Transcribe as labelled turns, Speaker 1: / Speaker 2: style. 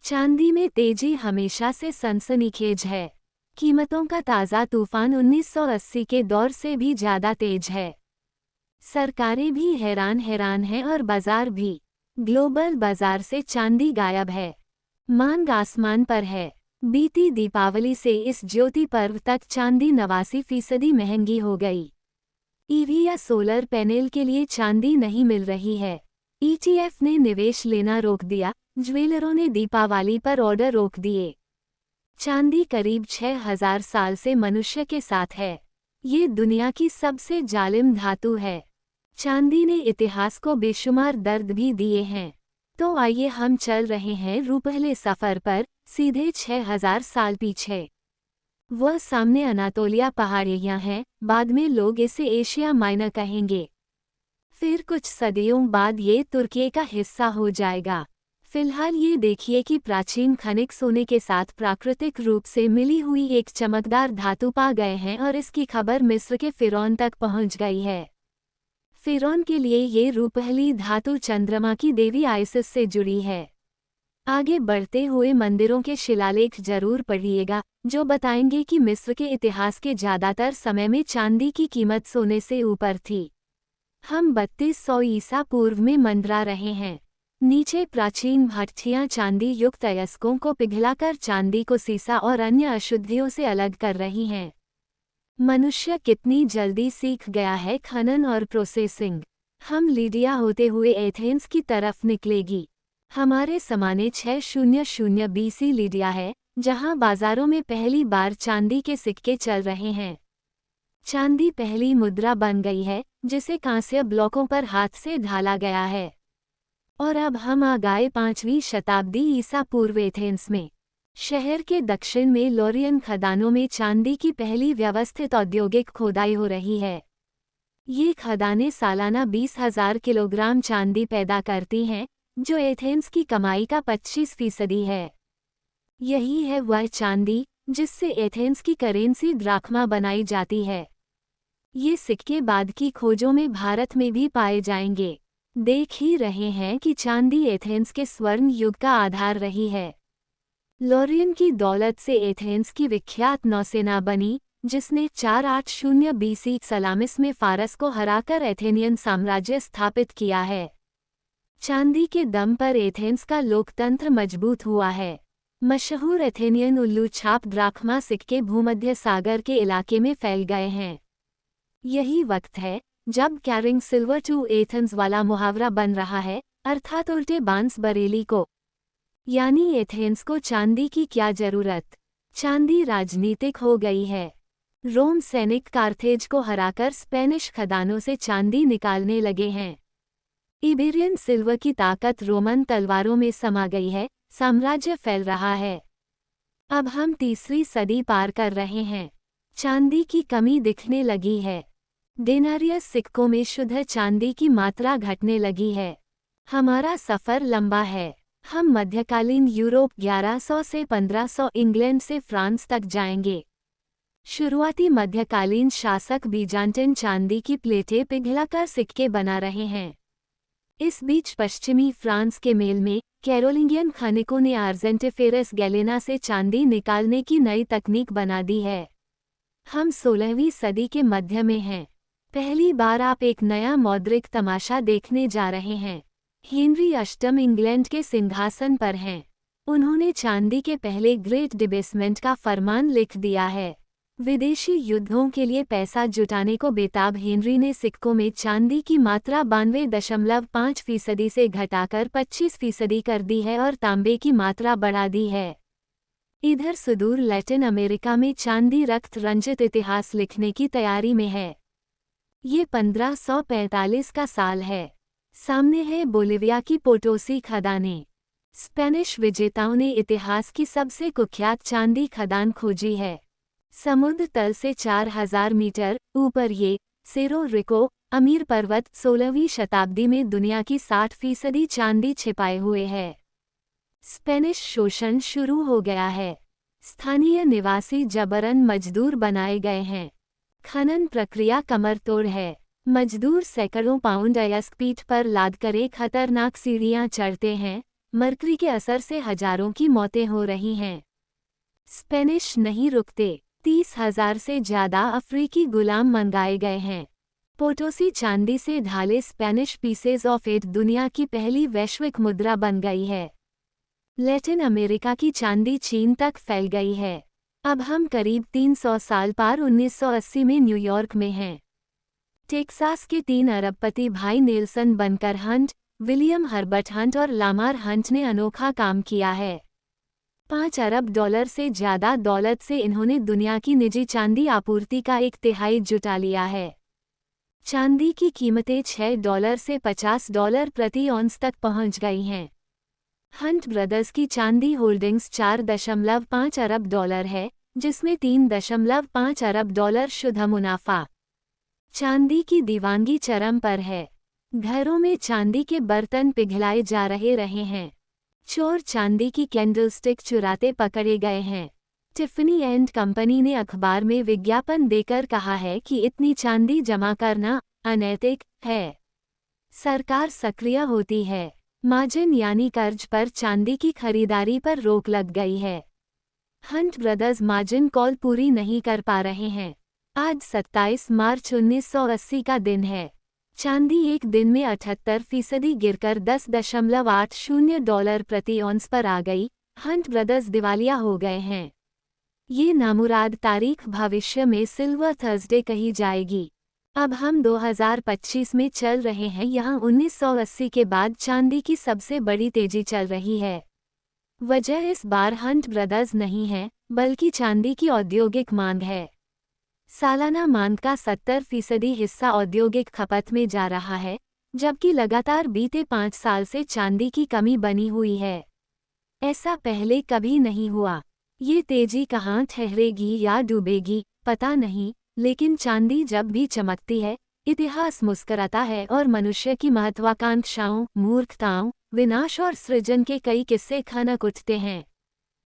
Speaker 1: चांदी में तेजी हमेशा से सनसनीखेज है। कीमतों का ताज़ा तूफान 1980 के दौर से भी ज़्यादा तेज है। सरकारें भी हैरान हैरान हैं और बाजार भी। ग्लोबल बाजार से चांदी गायब है। मांग आसमान पर है। बीती दीपावली से इस ज्योति पर्व तक चांदी 89% महंगी हो गई। ईवी या सोलर पैनल के लिए चांदी नहीं मिल रही है। ईटीएफ ने निवेश लेना रोक दिया। ज्वेलरों ने दीपावली पर ऑर्डर रोक दिए। चांदी करीब 6000 साल से मनुष्य के साथ है। ये दुनिया की सबसे जालिम धातु है। चांदी ने इतिहास को बेशुमार दर्द भी दिए हैं। तो आइए हम चल रहे हैं रूपहले सफर पर, सीधे 6000 साल पीछे। वह सामने अनातोलिया पहाड़ियाँ हैं, बाद में लोग इसे एशिया माइनर कहेंगे। फिर कुछ सदियों बाद ये तुर्की का हिस्सा हो जाएगा। फिलहाल ये देखिए कि प्राचीन खनिक सोने के साथ प्राकृतिक रूप से मिली हुई एक चमकदार धातु पा गए हैं और इसकी खबर मिस्र के फिरौन तक पहुंच गई है। फिरौन के लिए ये रूपहली धातु चंद्रमा की देवी आइसिस से जुड़ी है। आगे बढ़ते हुए मंदिरों के शिलालेख जरूर पढ़िएगा, जो बताएंगे कि मिस्र के इतिहास के ज़्यादातर समय में चांदी की कीमत सोने से ऊपर थी। हम 3200 ईसा पूर्व में मंडरा रहे हैं। नीचे प्राचीन भट्ठियां चांदी युक्त अयस्कों को पिघलाकर चांदी को सीसा और अन्य अशुद्धियों से अलग कर रही हैं। मनुष्य कितनी जल्दी सीख गया है खनन और प्रोसेसिंग। हम लीडिया होते हुए एथेंस की तरफ निकलेगी। हमारे समाने 600 BC लीडिया है, जहां बाजारों में पहली बार चांदी के सिक्के चल रहे हैं। चांदी पहली मुद्रा बन गई है, जिसे कांस्य ब्लॉकों पर हाथ से ढाला गया है। और अब हम आ गए 5वीं शताब्दी ईसा पूर्व एथेंस में। शहर के दक्षिण में लोरियन खदानों में चांदी की पहली व्यवस्थित औद्योगिक खोदाई हो रही है। ये खदानें सालाना 20,000 किलोग्राम चांदी पैदा करती हैं, जो एथेंस की कमाई का 25% है। यही है वह चांदी जिससे एथेंस की करेंसी द्राख्मा बनाई जाती है। ये सिक्के बाद की खोजों में भारत में भी पाए जाएंगे। देख ही रहे हैं कि चांदी एथेंस के स्वर्ण युग का आधार रही है। लोरियन की दौलत से एथेंस की विख्यात नौसेना बनी, जिसने 480 BC सलामिस में फारस को हराकर एथेनियन साम्राज्य स्थापित किया है। चांदी के दम पर एथेंस का लोकतंत्र मजबूत हुआ है। मशहूर एथेनियन उल्लू छाप द्राख्मा सिक्के भूमध्य सागर के इलाके में फैल गए हैं। यही वक्त है जब कैरिंग सिल्वर टू एथेंस वाला मुहावरा बन रहा है, अर्थात उल्टे बांस बरेली को। यानी एथेंस को चांदी की क्या जरूरत। चांदी राजनीतिक हो गई है। रोम सैनिक कार्थेज को हराकर स्पेनिश खदानों से चांदी निकालने लगे हैं। इबेरियन सिल्वर की ताकत रोमन तलवारों में समा गई है, साम्राज्य फैल रहा है। अब हम 3वीं सदी पार कर रहे हैं। चांदी की कमी दिखने लगी है। डेनारियस सिक्कों में शुद्ध चांदी की मात्रा घटने लगी है। हमारा सफ़र लंबा है। हम मध्यकालीन यूरोप 1100 से 1500 इंग्लैंड से फ्रांस तक जाएंगे। शुरुआती मध्यकालीन शासक बीजांटिन चांदी की प्लेटें पिघलाकर सिक्के बना रहे हैं। इस बीच पश्चिमी फ्रांस के मेल में कैरोलिंगियन खनिकों ने आर्जेंटिफेरस गैलेना से चांदी निकालने की नई तकनीक बना दी है। हम 16वीं सदी के मध्य में हैं। पहली बार आप एक नया मौद्रिक तमाशा देखने जा रहे हैं। हेनरी अष्टम इंग्लैंड के सिंहासन पर हैं। उन्होंने चांदी के पहले ग्रेट डिबेसमेंट का फरमान लिख दिया है। विदेशी युद्धों के लिए पैसा जुटाने को बेताब हेनरी ने सिक्कों में चांदी की मात्रा 92.5% से घटाकर 25% कर दी है और तांबे की मात्रा बढ़ा दी है। इधर सुदूर लैटिन अमेरिका में चांदी रक्त रंजित इतिहास लिखने की तैयारी में है। ये 1545 का साल है। सामने है बोलिविया की पोटोसी खदानें। स्पेनिश विजेताओं ने इतिहास की सबसे कुख्यात चांदी खदान खोजी है। समुद्र तल से 4000 मीटर ऊपर ये सेरो रिको अमीर पर्वत 16वीं शताब्दी में दुनिया की 60% चांदी छिपाए हुए है। स्पेनिश शोषण शुरू हो गया है। स्थानीय निवासी जबरन मजदूर बनाए गए हैं। खनन प्रक्रिया कमरतोड़ है। मजदूर सैकड़ों पाउंड अयस्क पीठ पर लाद कर एक खतरनाक सीढ़ियां चढ़ते हैं, मरकरी के असर से हजारों की मौतें हो रही हैं। स्पेनिश नहीं रुकते, 30,000 से ज्यादा अफ्रीकी गुलाम मंगाए गए हैं। पोटोसी चांदी से ढाले स्पेनिश पीसेज ऑफ इट दुनिया की पहली वैश्विक मुद्रा बन गई है। लैटिन अमेरिका की चांदी चीन तक फैल गई है। अब हम करीब 300 साल पार 1980 में न्यूयॉर्क में हैं। टेक्सास के 3 अरबपति भाई नेल्सन बनकर हंट, विलियम हर्बर्ट हंट और लामार हंट ने अनोखा काम किया है। 5 अरब डॉलर से ज्यादा दौलत से इन्होंने दुनिया की निजी चांदी आपूर्ति का 1/3 जुटा लिया है। चांदी की कीमतें $6 से $50 प्रति औंस तक पहुंच गई हैं। हंट ब्रदर्स की चांदी होल्डिंग्स $4.5 अरब है, जिसमें $3.5 अरब शुद्ध मुनाफा। चांदी की दीवानगी चरम पर है। घरों में चांदी के बर्तन पिघलाए जा रहे हैं। चोर चांदी की कैंडलस्टिक चुराते पकड़े गए हैं। टिफनी एंड कंपनी ने अखबार में विज्ञापन देकर कहा है कि इतनी चांदी जमा करना अनैतिक है। सरकार सक्रिय होती है। मार्जिन यानी कर्ज पर चांदी की खरीदारी पर रोक लग गई है। हंट ब्रदर्स मार्जिन कॉल पूरी नहीं कर पा रहे हैं। आज 27 मार्च 1980 का दिन है। चांदी एक दिन में 78% गिरकर $10.80 प्रति औंस पर आ गई। हंट ब्रदर्स दिवालिया हो गए हैं। ये नामुराद तारीख भविष्य में सिल्वर थर्सडे कही जाएगी। अब हम 2025 में चल रहे हैं। यहाँ 1980 के बाद चांदी की सबसे बड़ी तेजी चल रही है। वजह इस बार हंट ब्रदर्स नहीं है, बल्कि चांदी की औद्योगिक मांग है। सालाना मांग का 70% हिस्सा औद्योगिक खपत में जा रहा है, जबकि लगातार बीते 5 साल से चांदी की कमी बनी हुई है। ऐसा पहले कभी नहीं हुआ। ये तेजी कहाँ ठहरेगी या डूबेगी पता नहीं, लेकिन चांदी जब भी चमकती है, इतिहास मुस्कराता है और मनुष्य की महत्वाकांक्षाओं, मूर्खताओं, विनाश और सृजन के कई किस्से खनक उठते हैं।